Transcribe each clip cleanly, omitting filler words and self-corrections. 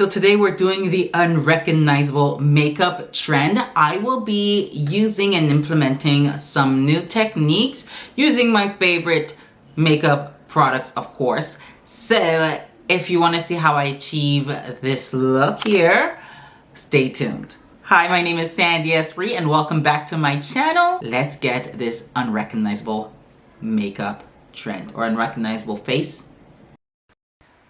so today we're doing the unrecognizable makeup trend. I will be using and implementing some new techniques using my favorite makeup products, of course. So if you want to see how I achieve this look here, stay tuned. Hi, my name is Sandy Esprit and welcome back to my channel. Let's get this unrecognizable makeup trend or unrecognizable face.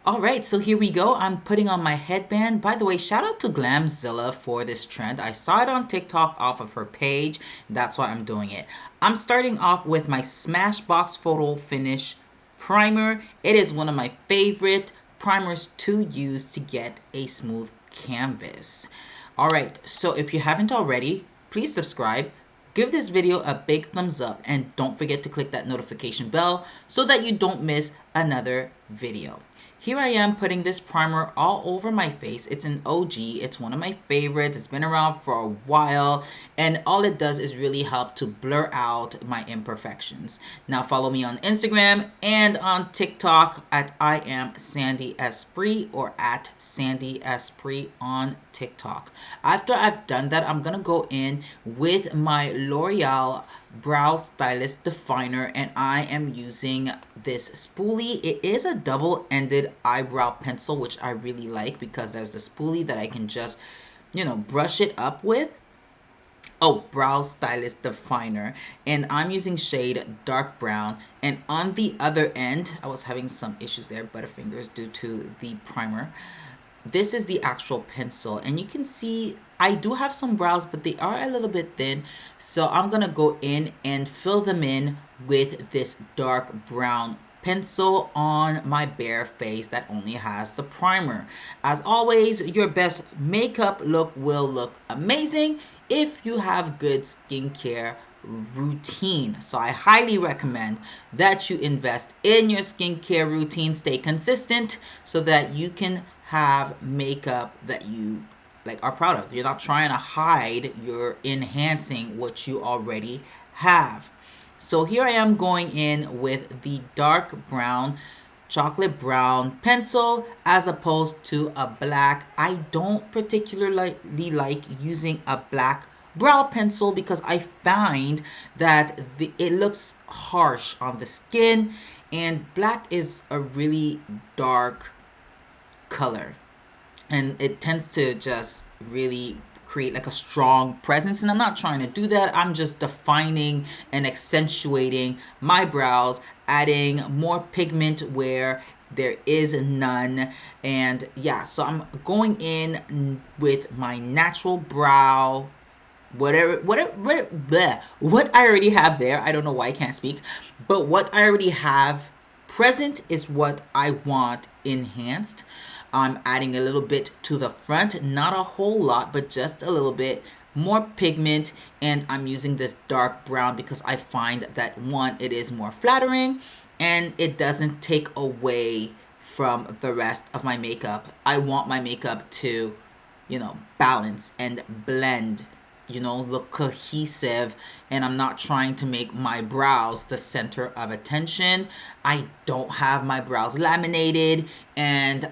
Alright, so here we go. I'm putting on my headband. By the way, shout out to Glamzilla for this trend. I saw it on TikTok off of her page. That's why I'm doing it. I'm starting off with my Smashbox Photo Finish Primer. It is one of my favorite primers to use to get a smooth canvas. Alright, so if you haven't already, please subscribe. Give this video a big thumbs up and don't forget to click that notification bell so that you don't miss another video. Here I am putting this primer all over my face. It's an OG. It's one of my favorites. It's been around for a while, and all it does is really help to blur out my imperfections. Now follow me on Instagram and on TikTok at I am Sandy Esprit or at Sandy Esprit on TikTok. After I've done that, I'm gonna go in with my L'Oreal Brow Stylist Definer, and I am using this spoolie. It is a double-ended eyebrow pencil, which I really like because there's the spoolie that I can just, brush it up with. Oh, Brow Stylist Definer, and I'm using shade dark brown, and on the other end, I was having some issues there, butterfingers, due to the primer. This is the actual pencil, and you can see I do have some brows, but they are a little bit thin, so I'm gonna go in and fill them in with this dark brown pencil on my bare face that only has the primer. As always, your best makeup look will look amazing if you have good skincare routine. So I highly recommend that you invest in your skincare routine, stay consistent so that you can have makeup that you are proud of. You're not trying to hide, you're enhancing what you already have. So here I am going in with the dark brown, chocolate brown pencil as opposed to a black. I don't particularly like using a black brow pencil because I find that it looks harsh on the skin, and black is a really dark color and it tends to just really create like a strong presence, and I'm not trying to do that. I'm just defining and accentuating my brows, adding more pigment where there is none. And yeah, so I'm going in with my natural brow, what I already have there. I don't know why I can't speak, but what I already have present is what I want enhanced. I'm adding a little bit to the front, not a whole lot, but just a little bit more pigment, and I'm using this dark brown because I find that one, it is more flattering and it doesn't take away from the rest of my makeup. I want my makeup to, balance and blend, look cohesive, and I'm not trying to make my brows the center of attention. I don't have my brows laminated, and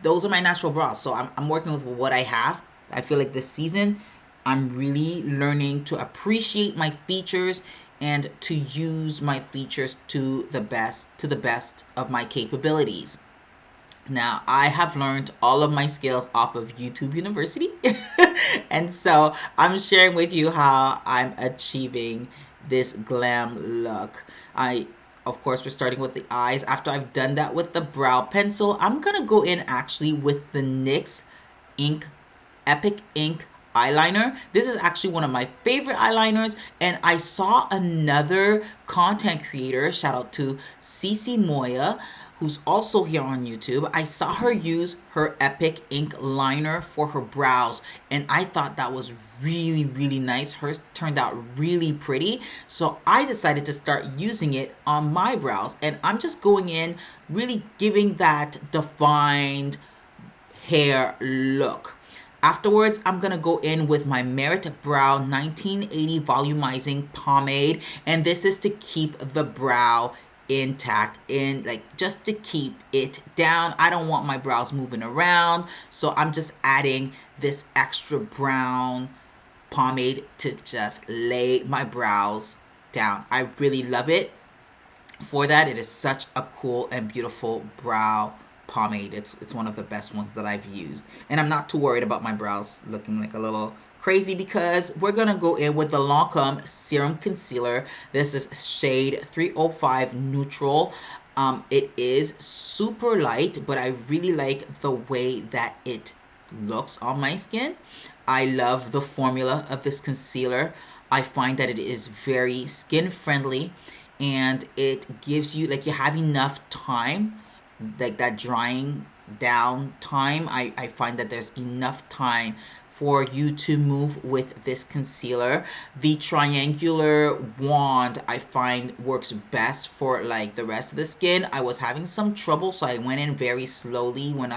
those are my natural brows, so I'm working with what I have. I feel like this season I'm really learning to appreciate my features and to use my features to the best of my capabilities. Now, I have learned all of my skills off of YouTube University, and so I'm sharing with you how I'm achieving this glam look. Of course, we're starting with the eyes. After I've done that with the brow pencil, I'm gonna go in actually with the NYX Epic Ink eyeliner. This is actually one of my favorite eyeliners, and I saw another content creator, shout out to Cici Moya, who's also here on YouTube. I saw her use her Epic Ink liner for her brows, and I thought that was really, really nice. Hers turned out really pretty, so I decided to start using it on my brows, and I'm just going in, really giving that defined hair look. Afterwards, I'm gonna go in with my Merit Brow 1980 Volumizing Pomade, and this is to keep the brow intact, in like just to keep it down. I don't want my brows moving around, so I'm just adding this extra brown pomade to just lay my brows down. I really love it for that. It is such a cool and beautiful brow pomade. It's one of the best ones that I've used, and I'm not too worried about my brows looking like a little crazy because we're gonna go in with the Lancome Serum Concealer. This is shade 305 Neutral. It is super light, but I really like the way that it looks on my skin. I love the formula of this concealer. I find that it is very skin friendly, and it gives you, like, you have enough time, like that drying down time. I find that there's enough time for you to move with this concealer. The triangular wand I find works best for like the rest of the skin. I was having some trouble, so I went in very slowly when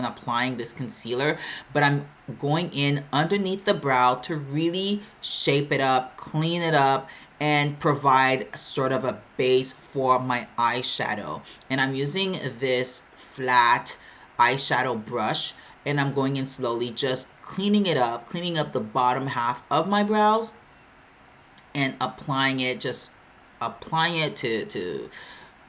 applying this concealer, but I'm going in underneath the brow to really shape it up, clean it up, and provide sort of a base for my eyeshadow. And I'm using this flat eyeshadow brush, and I'm going in slowly, just cleaning up the bottom half of my brows, and just applying it to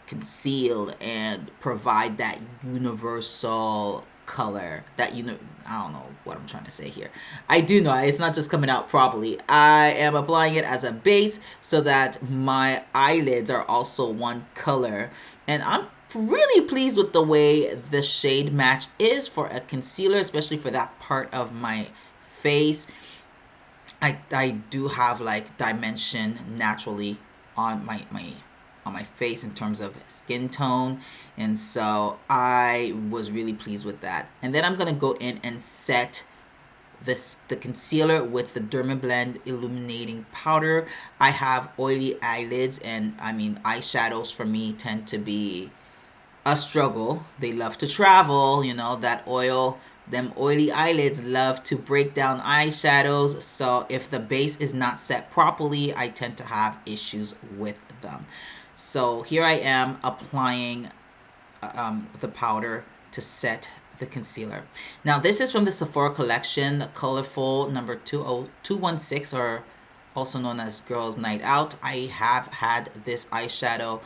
conceal and provide that universal color that, I don't know what I'm trying to say here. I do know it's not just coming out properly. I am applying it as a base so that my eyelids are also one color, and I'm really pleased with the way the shade match is for a concealer, especially for that part of my face. I do have like dimension naturally on my face in terms of skin tone, and so I was really pleased with that. And then I'm gonna go in and set the concealer with the Dermablend illuminating powder. I have oily eyelids, and I mean, eyeshadows for me tend to be a struggle. They love to travel, that oil, them oily eyelids love to break down eyeshadows. So if the base is not set properly, I tend to have issues with them. So here I am applying the powder to set the concealer. Now this is from the Sephora collection, Colorful number 20216, or also known as Girls Night Out. I have had this eyeshadow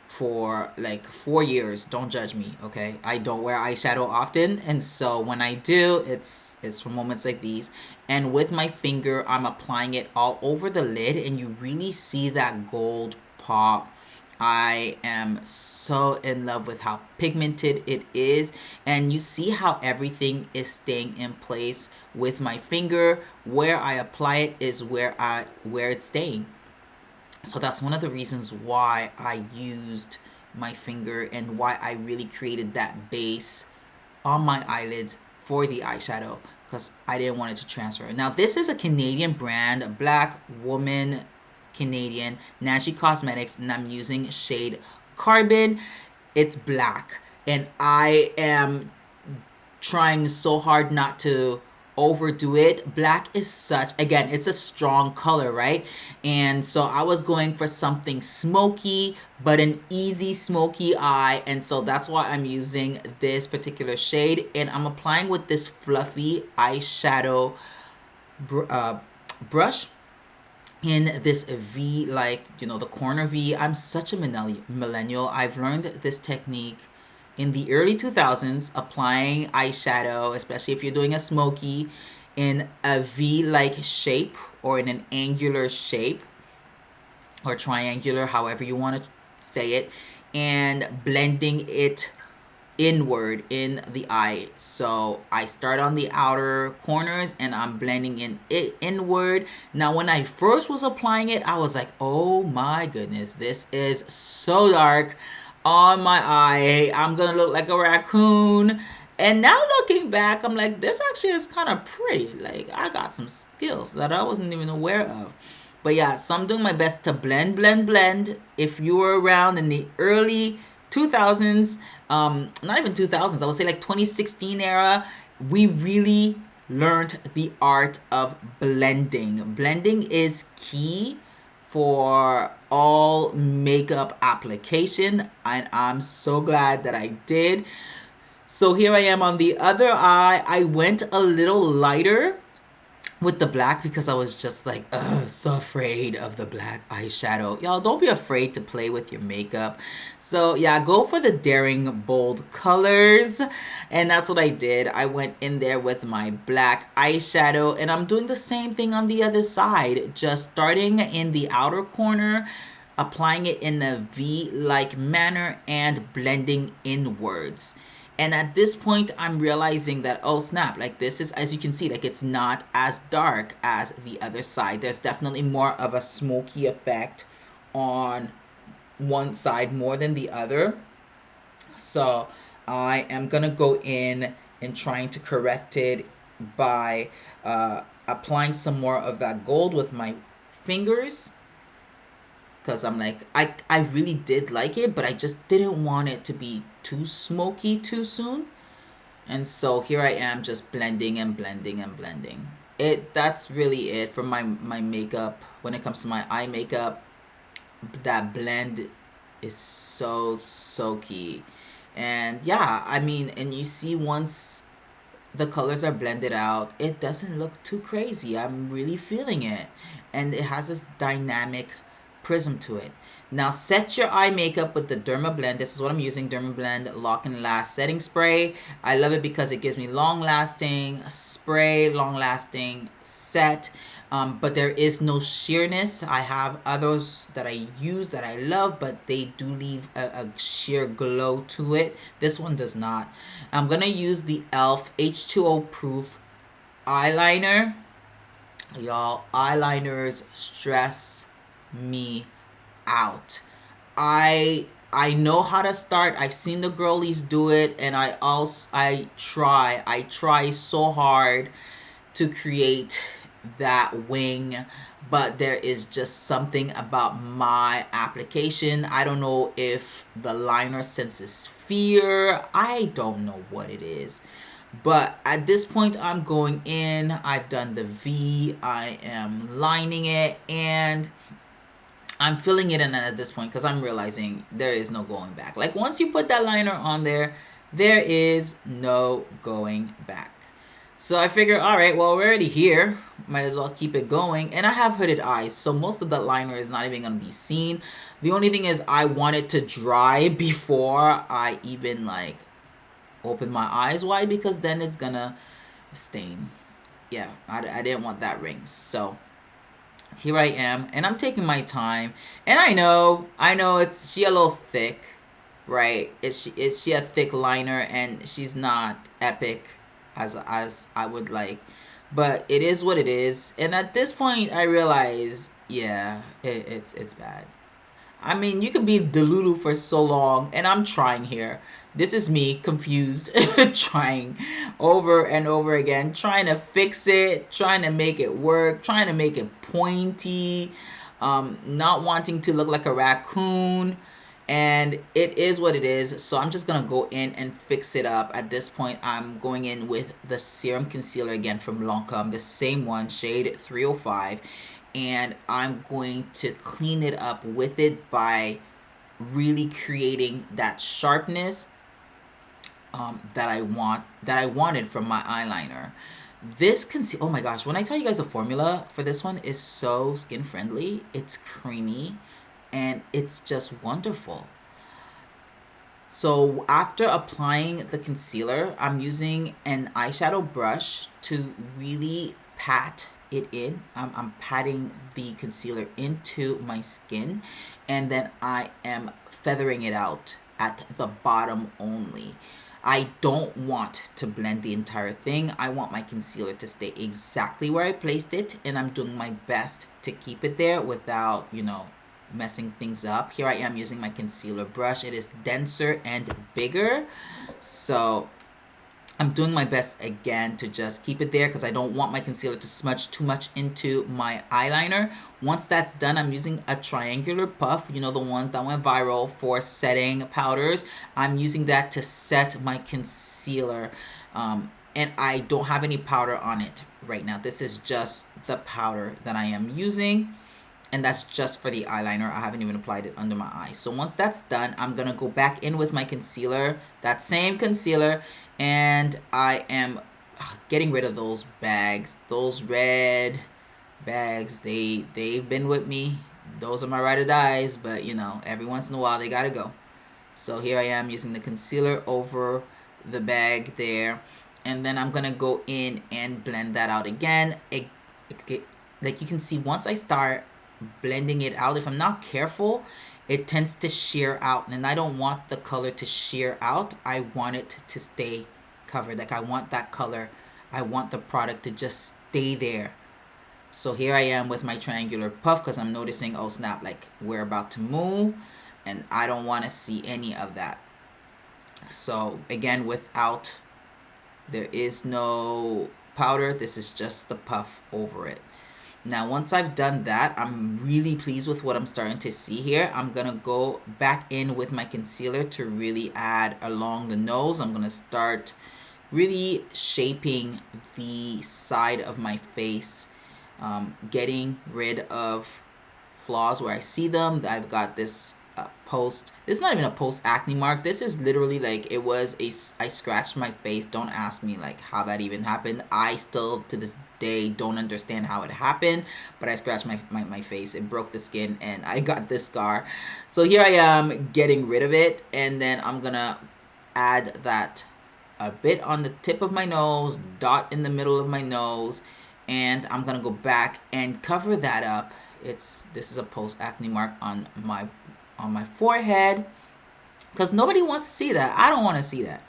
for like 4 years. Don't judge me, okay? I don't wear eyeshadow often, and so when I do, it's for moments like these. And with my finger, I'm applying it all over the lid, and you really see that gold pop. I am so in love with how pigmented it is, and you see how everything is staying in place with my finger. Where I apply it is where it's staying. So that's one of the reasons why I used my finger, and why I really created that base on my eyelids for the eyeshadow, because I didn't want it to transfer. Now this is a Canadian brand, a black woman, Canadian, Nashi Cosmetics, and I'm using shade Carbon. It's black, and I am trying so hard not to overdo it. Black is such, again, it's a strong color, right? And so I was going for something smoky, but an easy smoky eye, and so that's why I'm using this particular shade, and I'm applying with this fluffy eyeshadow brush in this V, like, the corner V. I'm such a millennial. I've learned this technique in the early 2000s, applying eyeshadow, especially if you're doing a smoky, in a V-like shape, or in an angular shape, or triangular, however you want to say it, and blending it inward in the eye. So I start on the outer corners, and I'm blending it inward. Now when I first was applying it, I was like, oh my goodness, this is so dark on my eye. I'm gonna look like a raccoon. And now looking back, I'm like, this actually is kind of pretty. Like, I got some skills that I wasn't even aware of. But yeah, so I'm doing my best to blend, blend, blend. If you were around in the early 2000s, not even 2000s, I would say like 2016 era, we really learned the art of blending. Blending is key for all makeup application, and I'm so glad that I did. So here I am on the other eye. I went a little lighter with the black because I was just like, ugh, so afraid of the black eyeshadow. Y'all, don't be afraid to play with your makeup. So yeah, go for the daring bold colors. And that's what I did. I went in there with my black eyeshadow, and I'm doing the same thing on the other side. Just starting in the outer corner, applying it in a V-like manner, and blending inwards. And at this point, I'm realizing that, oh snap, like this is, as you can see, like it's not as dark as the other side. There's definitely more of a smoky effect on one side more than the other. So I am gonna go in and trying to correct it by applying some more of that gold with my fingers, because I'm like, I really did like it, but I just didn't want it to be too smoky too soon. And so here I am just blending and blending and blending. That's really it for my makeup. When it comes to my eye makeup, that blend is so key. And yeah, I mean, and you see once the colors are blended out, it doesn't look too crazy. I'm really feeling it. And it has this dynamic prism to it. Now set your eye makeup with the Derma Blend. This is what I'm using, Derma Blend Lock and Last Setting Spray. I love it because it gives me long-lasting spray, long-lasting set. But there is no sheerness. I have others that I use that I love, but they do leave a sheer glow to it. This one does not. I'm going to use the e.l.f. H2O Proof eyeliner. Y'all, eyeliners stress me out. I know how to start. I've seen the girlies do it, and I try so hard to create that wing, but there is just something about my application. I don't know if the liner senses fear. I don't know what it is. But at this point, I'm going in. I've done the V. I am lining it, and I'm filling it in at this point because I'm realizing there is no going back. Like once you put that liner on there, there is no going back. So I figure, all right, well, we're already here. Might as well keep it going. And I have hooded eyes, so most of that liner is not even going to be seen. The only thing is I want it to dry before I even like open my eyes wide, because then it's going to stain. Yeah, I didn't want that ring. So here I am, and I'm taking my time. And I know it's she a little thick, right? Is she a thick liner, and she's not epic as I would like, but it is what it is. And at this point, I realize, yeah, it's bad. I mean, you can be Delulu for so long, and I'm trying here. This is me, confused, trying over and over again, trying to fix it, trying to make it work, trying to make it pointy, not wanting to look like a raccoon, and it is what it is. So I'm just gonna go in and fix it up. At this point, I'm going in with the Serum Concealer again from Lancome, the same one, shade 305, and I'm going to clean it up with it by really creating that sharpness that I wanted from my eyeliner. This concealer, oh my gosh, when I tell you guys the formula for this one is so skin friendly, it's creamy, and it's just wonderful. So after applying the concealer, I'm using an eyeshadow brush to really pat it in. I'm patting the concealer into my skin, and then I am feathering it out at the bottom only. I don't want to blend the entire thing. I want my concealer to stay exactly where I placed it, and I'm doing my best to keep it there without, messing things up. Here I am using my concealer brush. It is denser and bigger, so I'm doing my best again to just keep it there because I don't want my concealer to smudge too much into my eyeliner. Once that's done, I'm using a triangular puff, the ones that went viral for setting powders. I'm using that to set my concealer, and I don't have any powder on it right now. This is just the powder that I am using. and that's just for the eyeliner. I haven't even applied it under my eyes. So once that's done, I'm gonna go back in with my concealer, that same concealer, and I am getting rid of those bags, those red bags. They've been with me. Those are my ride or dies, but you know, every once in a while they gotta go. So here I am using the concealer over the bag there, and then I'm gonna go in and blend that out again. Like you can see, once I start blending it out, if I'm not careful, it tends to shear out, and I don't want the color to shear out. I want it to stay covered. Like I want that color, I want the product to just stay there. So here I am with my triangular puff, because I'm noticing, oh snap, like we're about to move, and I don't want to see any of that. So again, there is no powder, this is just the puff over it. Now once I've done that, I'm really pleased with what I'm starting to see here. I'm gonna go back in with my concealer to really add along the nose. I'm gonna start really shaping the side of my face, getting rid of flaws where I see them. I've got this this is not even a post acne mark. This is literally like, I scratched my face. Don't ask me like how that even happened. I still to this day don't understand how it happened, but I scratched my face. It broke the skin and I got this scar. So here I am getting rid of it, and then I'm gonna add that a bit on the tip of my nose, dot in the middle of my nose, and I'm gonna go back and cover that up. This is a post acne mark on my forehead, because nobody wants to see that. I don't want to see that.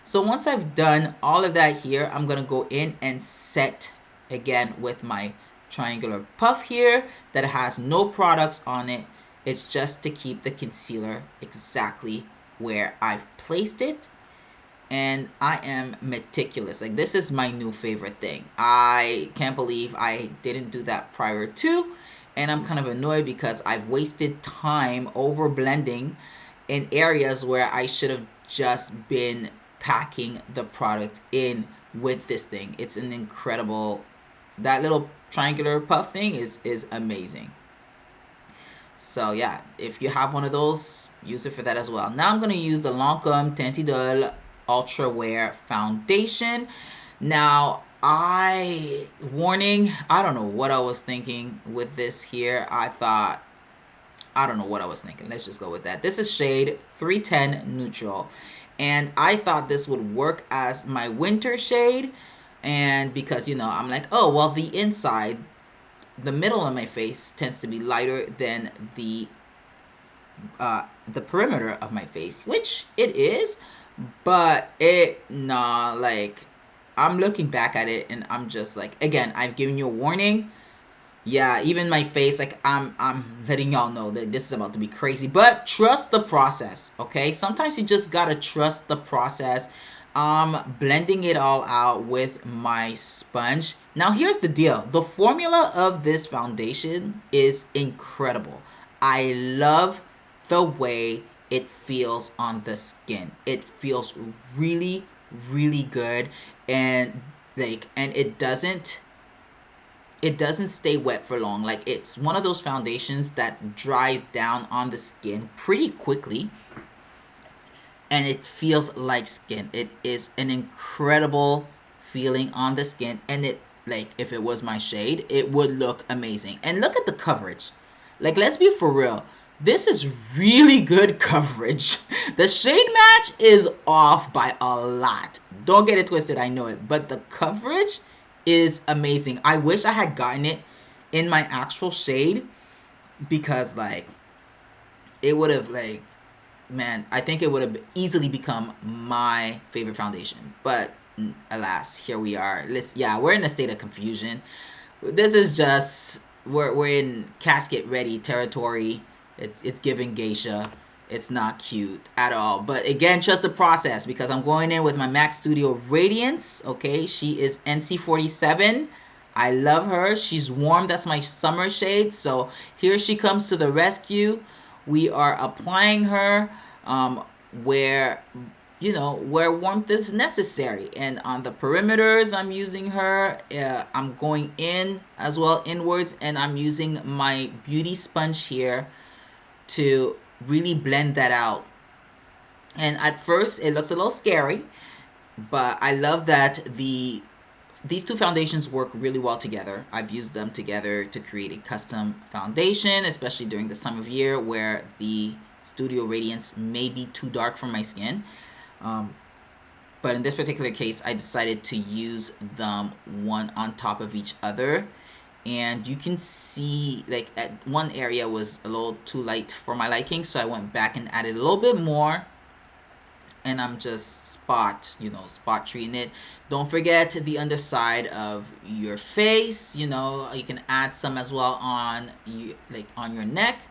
So once I've done all of that here, I'm gonna go in and set again with my triangular puff here that has no products on it. It's just to keep the concealer exactly where I've placed it. And I am meticulous. Like, this is my new favorite thing. I can't believe I didn't do that prior to, and I'm kind of annoyed because I've wasted time over blending in areas where I should have just been packing the product in with this thing. It's an incredible, that little triangular puff thing is amazing. So yeah, if you have one of those, use it for that as well. Now I'm going to use the Lancome Teint Idole Ultra Wear Foundation. Now, warning, I don't know what I was thinking with this here. I don't know what I was thinking. Let's just go with that. This is shade 310 Neutral. And I thought this would work as my winter shade. And because, you know, I'm like, oh, well, the middle of my face tends to be lighter than the perimeter of my face, which it is, but like, I'm looking back at it and I'm just like, again, I've given you a warning. Yeah, even my face, like, I'm letting y'all know that this is about to be crazy, but trust the process, okay? Sometimes you just gotta trust the process. Blending it all out with my sponge. Now here's the deal. The formula of this foundation is incredible. I love the way it feels on the skin. It feels really, really good, and it doesn't stay wet for long. Like, it's one of those foundations that dries down on the skin pretty quickly, and it feels like skin. It is an incredible feeling on the skin, and if it was my shade, it would look amazing. And look at the coverage. Like, let's be for real. This is really good coverage. The shade match is off by a lot. Don't get it twisted, I know it. But the coverage is amazing. I wish I had gotten it in my actual shade, because, like, it would have, like, man, I think it would have easily become my favorite foundation. But alas, here we are. We're in a state of confusion. This is just, we're in casket ready territory. It's giving geisha. It's not cute at all. But again, trust the process, because I'm going in with my MAC Studio Radiance. Okay, she is NC47. I love her. She's warm. That's my summer shade. So here she comes to the rescue. We are applying her where you know, where warmth is necessary. And on the perimeters, I'm using her. I'm going in as well, inwards, and I'm using my beauty sponge here to really blend that out. And at first, it looks a little scary, but I love that these two foundations work really well together. I've used them together to create a custom foundation, especially during this time of year where the Studio Radiance may be too dark for my skin. Um, but in this particular case, I decided to use them one on top of each other. And you can see, like, at one area was a little too light for my liking, so I went back and added a little bit more. And I'm just spot treating it. Don't forget the underside of your face. You know, you can add some as well on you, like on your neck.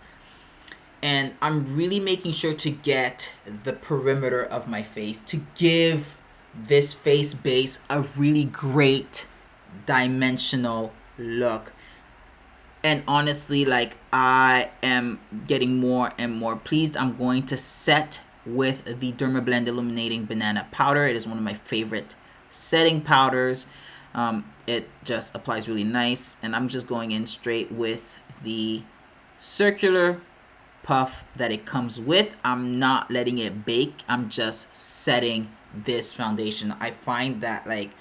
And I'm really making sure to get the perimeter of my face to give this face base a really great dimensional look. And honestly, like, I am getting more and more pleased. I'm going to set with the Dermablend Illuminating Banana Powder. It is one of my favorite setting powders. It just applies really nice, and I'm just going in straight with the circular puff that it comes with. I'm not letting it bake. I'm just setting this foundation. I find that, like,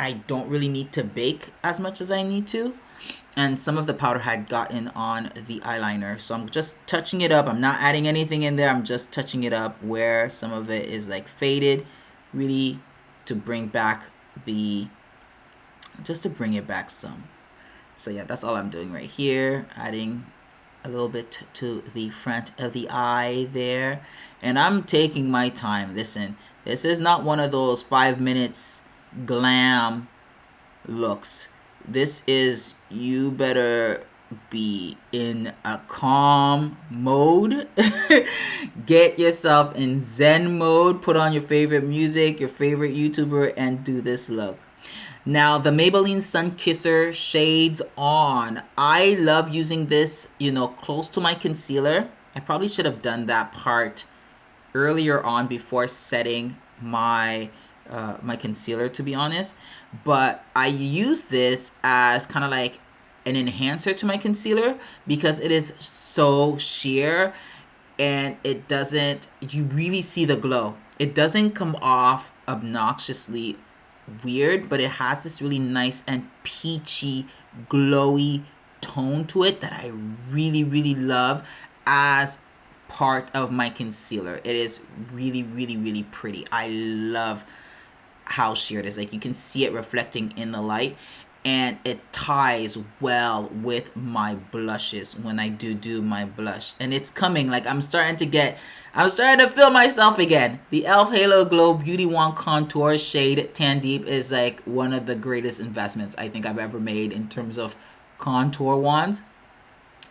I don't really need to bake as much as I need to. And some of the powder had gotten on the eyeliner, so I'm just touching it up. I'm not adding anything in there. I'm just touching it up where some of it is like faded, really to bring back the, just to bring it back some. So yeah, that's all I'm doing right here, adding a little bit to the front of the eye there. And I'm taking my time. Listen, this is not one of those 5 minutes glam looks. This is, you better be in a calm mode. Get yourself in Zen mode, put on your favorite music, your favorite YouTuber, and do this look. Now, the Maybelline Sun Kisser shades on. I love using this, you know, close to my concealer. I probably should have done that part earlier on before setting my my concealer, to be honest. But I use this as kind of like an enhancer to my concealer because it is so sheer, and it doesn't, you really see the glow. It doesn't come off obnoxiously weird, but it has this really nice and peachy, glowy tone to it that I really, really love as part of my concealer. It is really, really, really pretty. I love how sheer it is. Like, you can see it reflecting in the light, and it ties well with my blushes when I do my blush. And it's coming. Like, I'm starting to feel myself again. The e.l.f. Halo Glow Beauty Wand Contour shade Tan Deep is like one of the greatest investments I think I've ever made in terms of contour wands.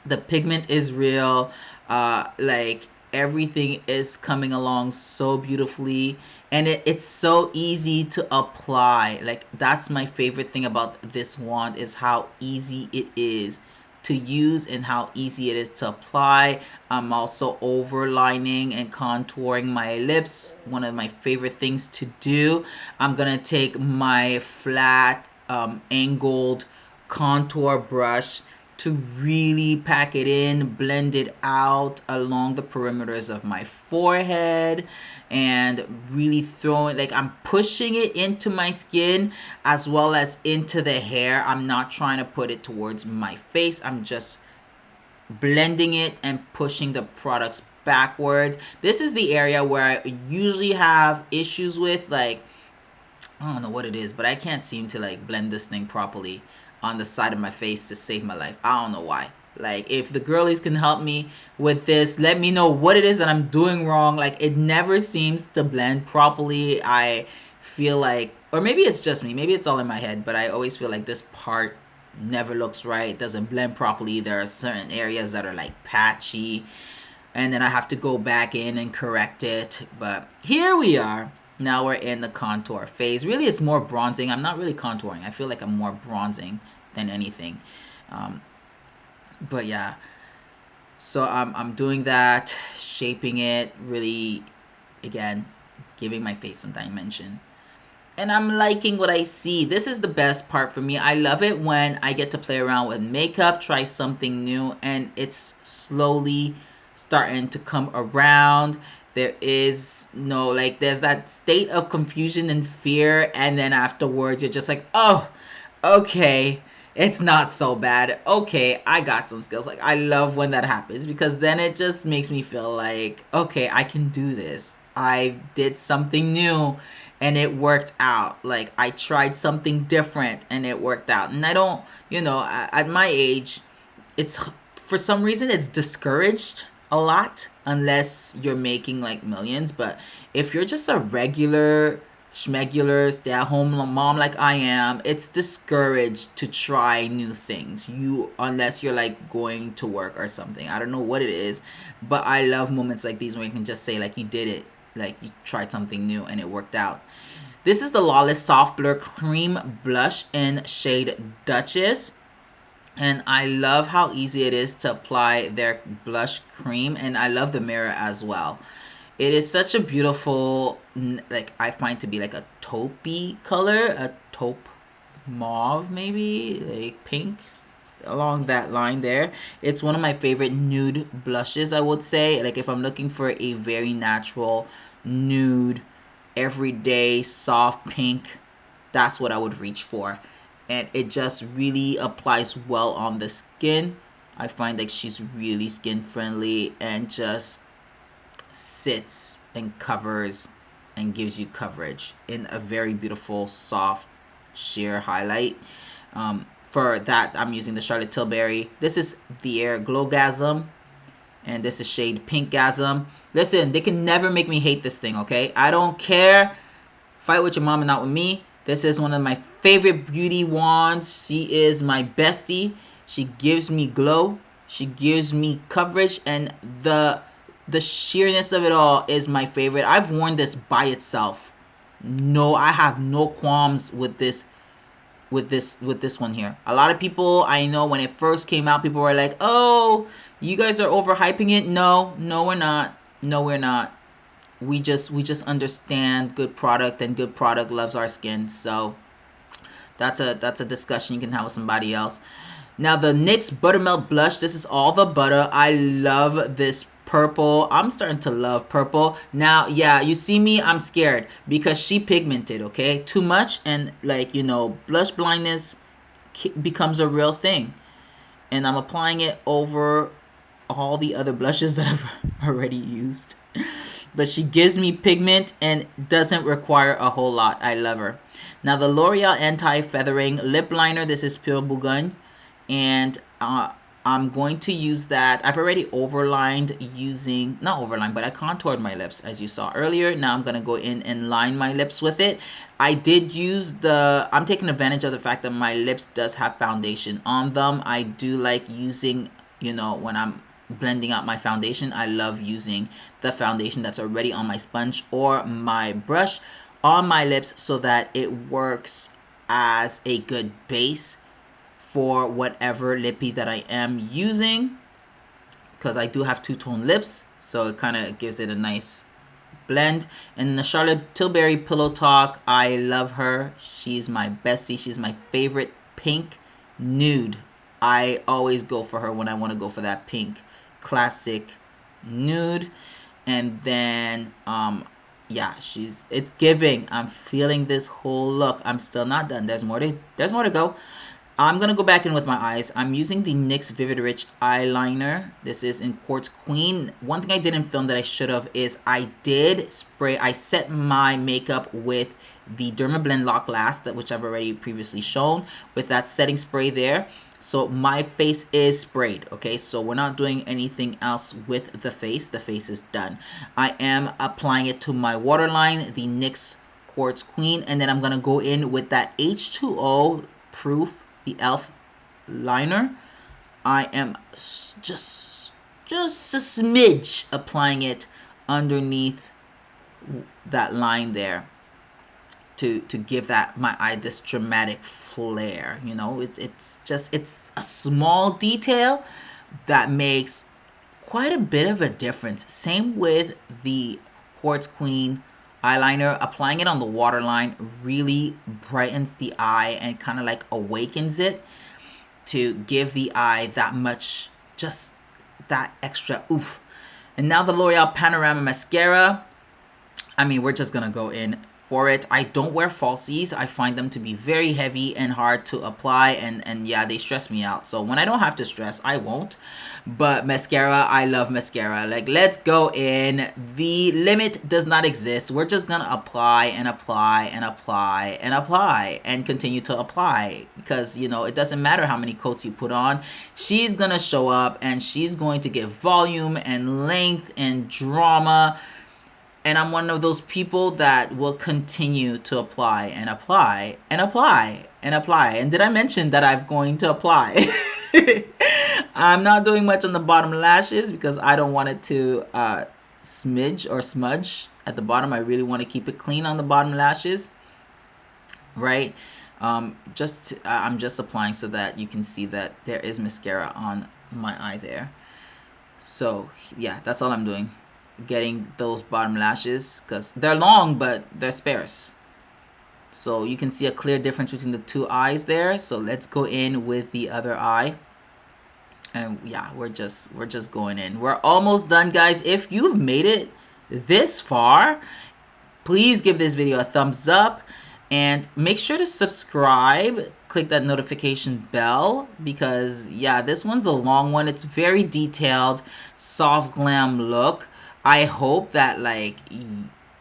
The pigment is real. Like, everything is coming along so beautifully, and it's so easy to apply. Like, that's my favorite thing about this wand, is how easy it is to use and how easy it is to apply. I'm also overlining and contouring my lips, one of my favorite things to do. I'm gonna take my flat angled contour brush to really pack it in, blend it out along the perimeters of my forehead, and really throwing, like, I'm pushing it into my skin as well as into the hair. I'm not trying to put it towards my face. I'm just blending it and pushing the products backwards. This is the area where I usually have issues with, like, I don't know what it is, but I can't seem to, like, blend this thing properly on the side of my face to save my life. I don't know why. Like, if the girlies can help me with this, let me know what it is that I'm doing wrong. Like, it never seems to blend properly. I feel like, or maybe it's just me, maybe it's all in my head, but I always feel like this part never looks right, doesn't blend properly. There are certain areas that are like patchy, and then I have to go back in and correct it. But here we are. Now we're in the contour phase. Really, it's more bronzing. I'm not really contouring. I feel like I'm more bronzing than anything. Um, but yeah, so I'm doing that, shaping it really, again, giving my face some dimension. And I'm liking what I see. This is the best part for me. I love it when I get to play around with makeup, try something new, and it's slowly starting to come around. There is no, like, there's that state of confusion and fear, and then afterwards you're just like, oh, okay, it's not so bad. Okay, I got some skills. Like, I love when that happens because then it just makes me feel like, okay, I can do this. I did something new and it worked out. Like, I tried something different and it worked out. And I don't, at my age, it's for some reason it's discouraged a lot unless you're making like millions. But if you're just a regular schmegular stay-at-home mom like I am, it's discouraged to try new things. Unless you're like going to work or something. I don't know what it is, but I love moments like these where you can just say like you did it, like you tried something new and it worked out. This is the Lawless Soft Blur Cream Blush in shade Duchess. And I love how easy it is to apply their blush cream, and I love the mirror as well. It is such a beautiful, like, I find to be like a taupey color, a taupe mauve maybe, like pinks along that line there. It's one of my favorite nude blushes, I would say. Like, if I'm looking for a very natural nude, everyday soft pink, that's what I would reach for. And it just really applies well on the skin. I find like she's really skin friendly and just sits and covers and gives you coverage in a very beautiful soft sheer highlight. For that, I'm using the Charlotte Tilbury. This is the Air Glowgasm, and this is shade Pinkgasm. Listen, they can never make me hate this thing, okay? I don't care. Fight with your mom and not with me. This is one of my favorite beauty wands. She is my bestie. She gives me glow. She gives me coverage, and the sheerness of it all is my favorite. I've worn this by itself. No, I have no qualms with this one here. A lot of people, I know when it first came out, people were like, "Oh, you guys are overhyping it." No, we're not. No, we're not. We just understand good product, and good product loves our skin. So that's a discussion you can have with somebody else. Now the NYX Buttermelt Blush. This is all the butter. I love this purple. I'm starting to love purple. Now, yeah, you see me, I'm scared because she pigmented, okay? Too much, and like, blush blindness becomes a real thing. And I'm applying it over all the other blushes that I've already used. But she gives me pigment and doesn't require a whole lot. I love her. Now the L'Oreal Anti-Feathering Lip Liner. This is Pure Bourgogne. And I'm going to use that. I've already overlined using, not overlined, but I contoured my lips as you saw earlier. Now I'm going to go in and line my lips with it. I did use I'm taking advantage of the fact that my lips does have foundation on them. I do like using, when I'm blending out my foundation, I love using the foundation that's already on my sponge or my brush on my lips so that it works as a good base for whatever lippy that I am using, because I do have two-tone lips, so it kind of gives it a nice blend. And the Charlotte Tilbury Pillow Talk, I love her. She's my bestie. She's my favorite pink nude. I always go for her when I want to go for that pink classic nude. And then yeah, it's giving. I'm feeling this whole look. I'm still not done. There's more to go. I'm going to go back in with my eyes. I'm using the NYX Vivid Rich eyeliner. This is in Quartz Queen. One thing I didn't film that I should have is I set my makeup with the Dermablend Lock Last, which I've already previously shown, with that setting spray there. So my face is sprayed, okay? So we're not doing anything else with the face. The face is done. I am applying it to my waterline, the NYX Quartz Queen, and then I'm going to go in with that H2O proof, the e.l.f. liner. I am just a smidge applying it underneath that line there to give my eye this dramatic flare. It's a small detail that makes quite a bit of a difference. Same with the Quartz Queen eyeliner. Applying it on the waterline really brightens the eye and kind of like awakens it to give the eye that much, just that extra oof. And now the L'Oreal Panorama Mascara. I mean, we're just gonna go in for it. I don't wear falsies. I find them to be very heavy and hard to apply, and yeah, they stress me out. So when I don't have to stress, I won't. But mascara, I love mascara. Like, let's go in. The limit does not exist. We're just gonna apply and apply and apply and apply and continue to apply, because you know, it doesn't matter how many coats you put on. She's gonna show up and she's going to give volume and length and drama. And I'm one of those people that will continue to apply and apply and apply and apply. And did I mention that I'm going to apply? I'm not doing much on the bottom lashes because I don't want it to smidge or smudge at the bottom. I really want to keep it clean on the bottom lashes, right? I'm just applying so that you can see that there is mascara on my eye there. So yeah, that's all I'm doing. Getting those bottom lashes, because they're long but they're sparse, so you can see a clear difference between the two eyes there. So let's go in with the other eye, and yeah, we're just going in. We're almost done, guys. If you've made it this far, please give this video a thumbs up and make sure to subscribe. Click that notification bell, because yeah, this one's a long one. It's very detailed, soft glam look. I hope that like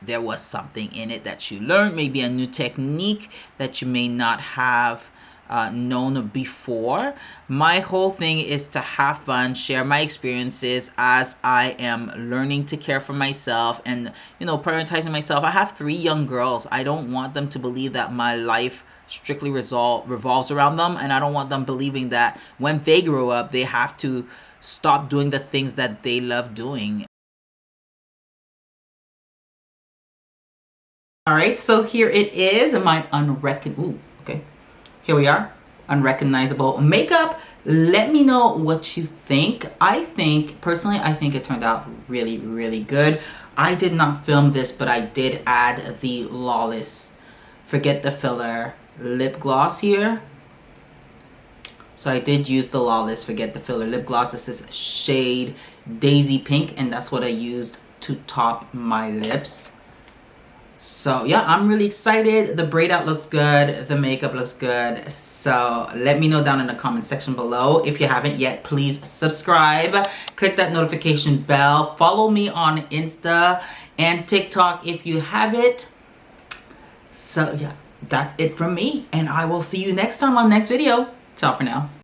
there was something in it that you learned, maybe a new technique that you may not have known before. My whole thing is to have fun, share my experiences as I am learning to care for myself and, you know, prioritizing myself. I have 3 young girls. I don't want them to believe that my life strictly revolves around them, and I don't want them believing that when they grow up they have to stop doing the things that they love doing. All right, so here it is, my here we are, unrecognizable makeup. Let me know what you think. Personally, I think it turned out really, really good. I did not film this, but I did add the Lawless Forget the Filler lip gloss here. So I did use the Lawless Forget the Filler lip gloss. This is shade Daisy Pink, and that's what I used to top my lips. So yeah, I'm really excited. The braid out looks good. The makeup looks good. So let me know down in the comment section below. If you haven't yet, please subscribe. Click that notification bell. Follow me on Insta and TikTok if you have it. So yeah, that's it from me. And I will see you next time on next video. Ciao for now.